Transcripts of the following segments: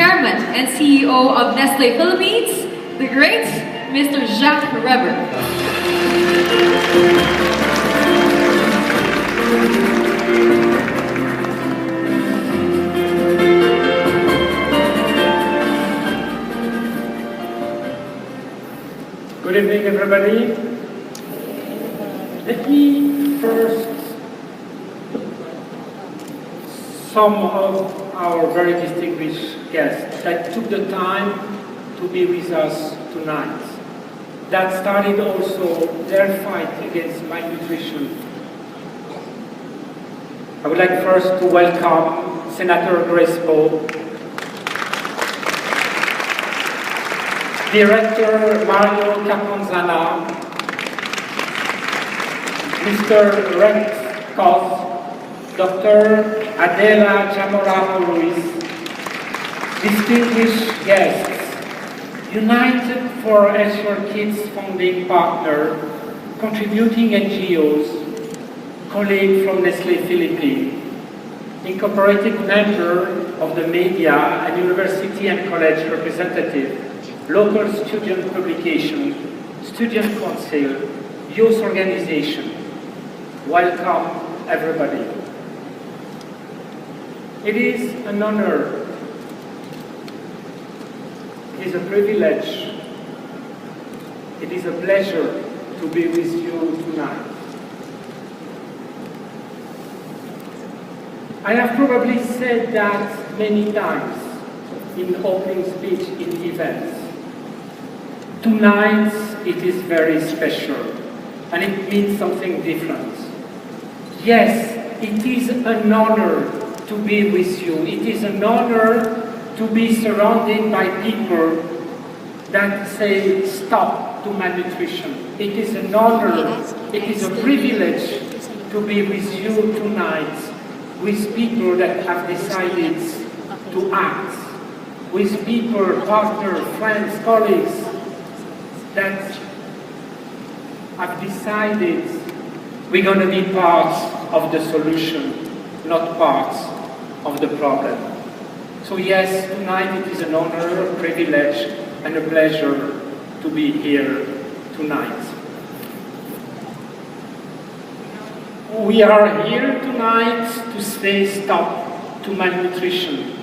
Chairman and CEO of Nestle Philippines, the great Mr. Jacques Reber. Good evening, everybody. Let me first some of our very distinguished guests that took the time to be with us tonight. That started also their fight against malnutrition. I would like first to welcome Senator Grace Poe, Director Mario Caponzana, Mr. Rex Koss, Dr. Adela Chamorro-Ruiz, distinguished guests, United for Assure Kids funding partner, contributing NGOs, colleague from Nestle Philippines, incorporated member of the media and university and college representative, local student publication, student council, youth organization. Welcome, everybody. It is an honor, it is a privilege, it is a pleasure to be with you tonight. I have probably said that many times in opening speech in events. Tonight it is very special and it means something different. Yes, it is an honor to be with you. It is an honor to be surrounded by people that say stop to malnutrition. It is an honor, it is a privilege to be with you tonight, with people that have decided to act, with people, partners, friends, colleagues that have decided we're going to be part of the solution, not part of the problem. So yes, tonight it is an honor, a privilege, and a pleasure to be here tonight. We are here tonight to say stop to malnutrition.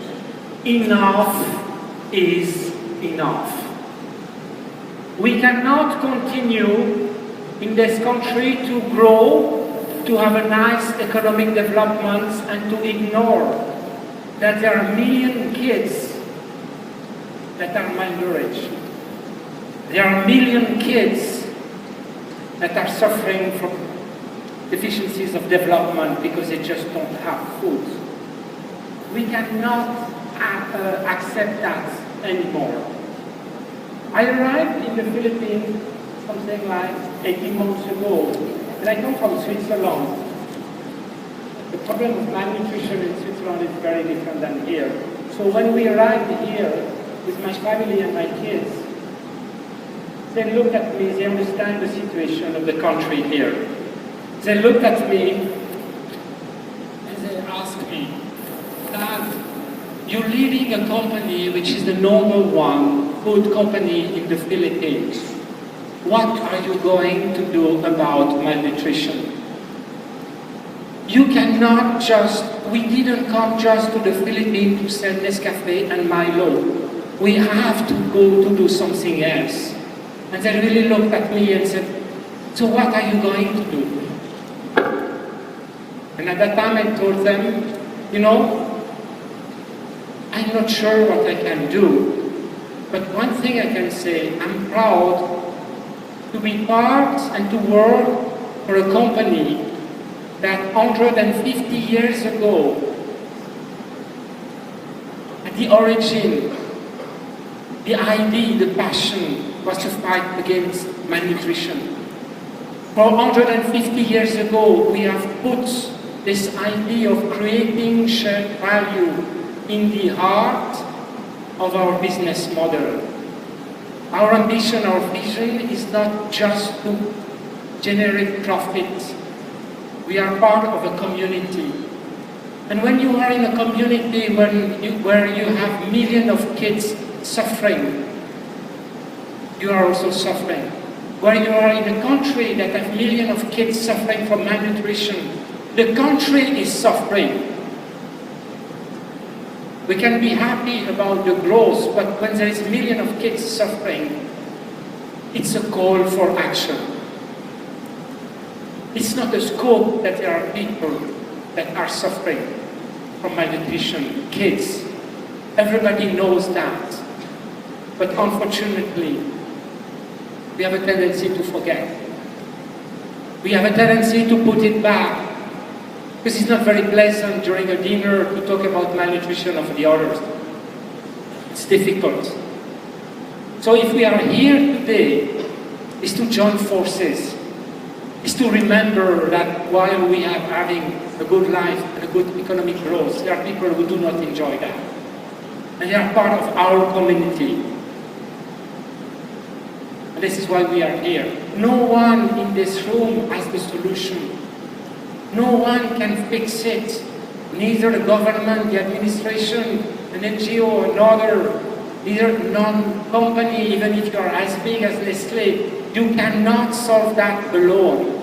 Enough is enough. We cannot continue in this country to grow, to have a nice economic development, and to ignore that there are million kids that are malnourished. There are million kids that are suffering from deficiencies of development because they just don't have food. We cannot accept that anymore. I arrived in the Philippines something like 18 months ago, and I come from Switzerland. The problem of malnutrition in Switzerland is very different than here. So when we arrived here with my family and my kids, they looked at me, they understand the situation of the country here. They looked at me and they asked me, Dad, you're leading a company which is the number one food company in the Philippines. What are you going to do about malnutrition? You cannot just, we didn't come just to the Philippines to sell Nescafe and Milo. We have to go to do something else. And they really looked at me and said, so what are you going to do? And at that time I told them, you know, I'm not sure what I can do, but one thing I can say, I'm proud to be part and to work for a company that 150 years ago, at the origin, the idea, the passion was to fight against malnutrition. For 150 years ago, we have put this idea of creating shared value in the heart of our business model. Our ambition, our vision is not just to generate profit. We are part of a community. And when you are in a community where you have millions of kids suffering, you are also suffering. Where you are in a country that has millions of kids suffering from malnutrition, the country is suffering. We can be happy about the growth, but when there is millions of kids suffering, it's a call for action. It's not a scope that there are people that are suffering from malnutrition, kids. Everybody knows that. But unfortunately, we have a tendency to forget. We have a tendency to put it back. Because it's not very pleasant during a dinner to talk about malnutrition of the others. It's difficult. So if we are here today, it's to join forces. It's to remember that while we are having a good life and a good economic growth, there are people who do not enjoy that. And they are part of our community. And this is why we are here. No one in this room has the solution. No one can fix it. Neither the government, the administration, an NGO, another, neither non-company, even if you are as big as Nestlé. You cannot solve that alone.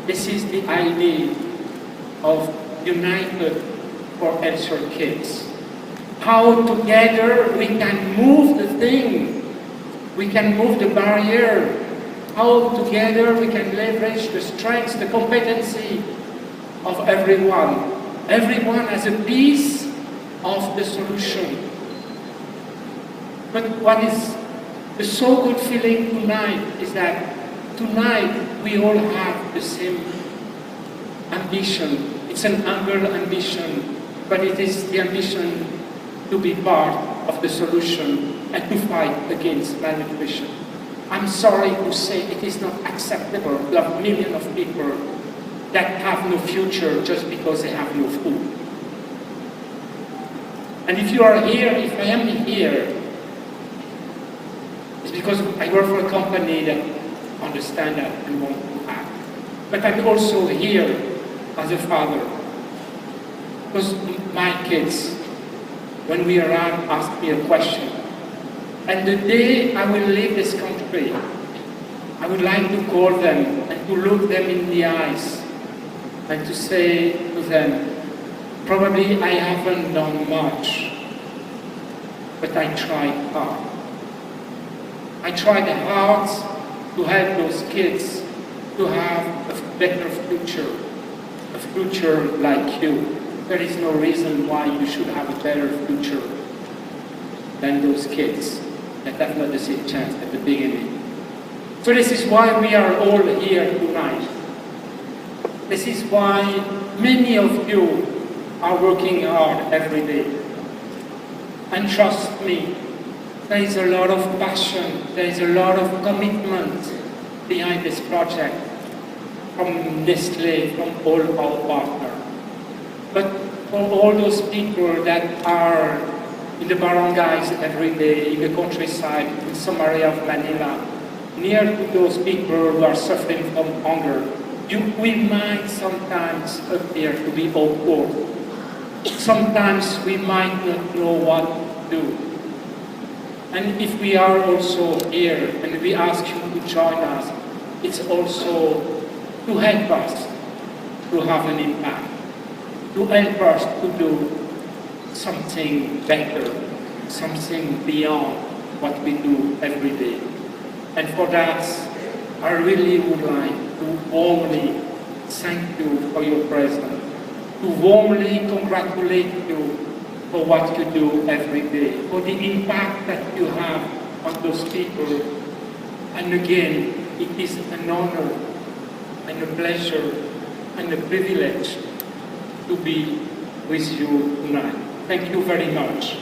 This is the idea of United for Healthier Kids. How together we can move the thing. We can move the barrier. How together we can leverage the strengths, the competency of everyone. Everyone has a piece of the solution. But what is the so good feeling tonight is that tonight we all have the same ambition. It's an humble ambition, but it is the ambition to be part of the solution and to fight against malnutrition. I'm sorry to say it is not acceptable to have millions of people that have no future just because they have no food. And if you are here, if I am here, it's because I work for a company that understands that and wants to act. But I'm also here as a father. Because my kids, when we arrive, ask me a question. And the day I will leave this country, I would like to call them and to look them in the eyes and to say to them, probably I haven't done much, but I tried hard. I tried hard to help those kids to have a better future like you. There is no reason why you should have a better future than those kids that have not the same chance at the beginning. So this is why we are all here tonight. This is why many of you are working hard every day. And trust me, there is a lot of passion, there is a lot of commitment behind this project from Nestlé, from all our partners. But for all those people that are in the barangays every day, in the countryside, in some area of Manila, near to those people who are suffering from hunger, we might sometimes appear to be awkward. Sometimes we might not know what to do. And if we are also here and we ask you to join us, it's also to help us to have an impact, to help us to do something better, something beyond what we do every day. And for that, I really would like to warmly thank you for your presence, to warmly congratulate you for what you do every day, for the impact that you have on those people. And again, it is an honor and a pleasure and a privilege to be with you tonight. Thank you very much.